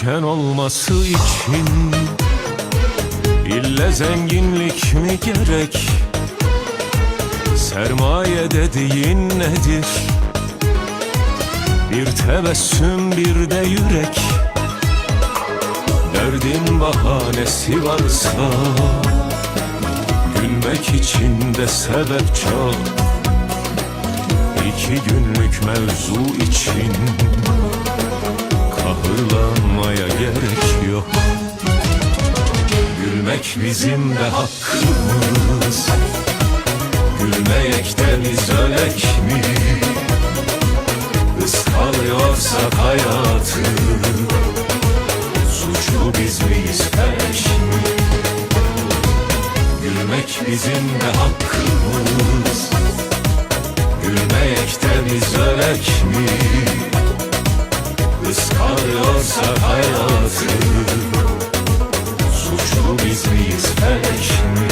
düşen olması için ille zenginlik mi gerek? Sermaye dediğin nedir? Bir tebessüm, bir de yürek. Derdin bahanesi varsa gülmek için de sebep çok. 2 günlük mevzu için kahırlanmaya gerek yok. Gülmek bizim de hakkımız. Gülmeyek de biz ölek mi? Iskalıyorsak hayatı, suçlu biz miyiz, felek mi? Gülmek bizim de hakkımız. Gülmeyek de biz ölek mi? Iskalıyorsak hayatı, suçlu biz miyiz, felek mi?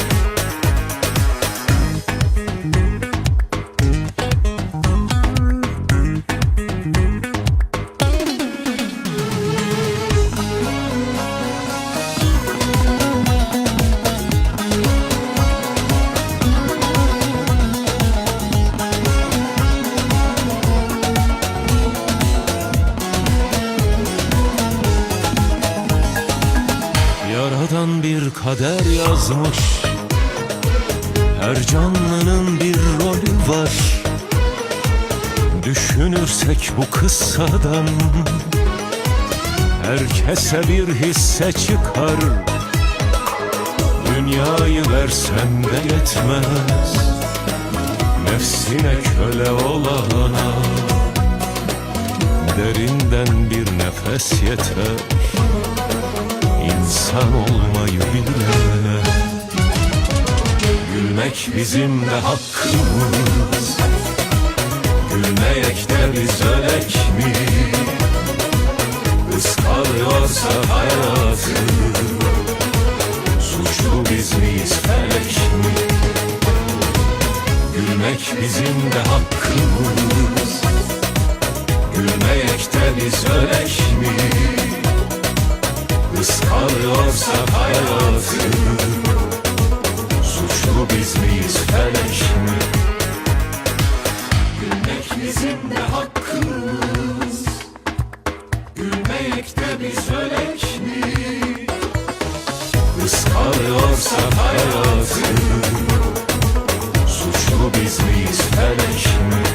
Yaradan bir kader yazmış, her canlının bir rolü var. Düşünürsek bu kıssadan herkese bir hisse çıkar. Dünyayı versem de yetmez nefsine köle olana. Derinden bir nefes yeter İnsan olmayı bilene. Gülmek bizim de hakkımız. Gülmeyek de biz ölek mi? Iskalıyorsa hayatı, suçlu biz miyiz, felek mi? Gülmek bizim de hakkımız. Gülmeyek de biz ölek mi? Iskalıyorsa hayatı, suçlu biz miyiz, felek mi? Gülmek bizim de hakkımız. Gülmeyek de biz ölek mi? Iskalıyorsa hayatı, suçlu biz miyiz, felek mi?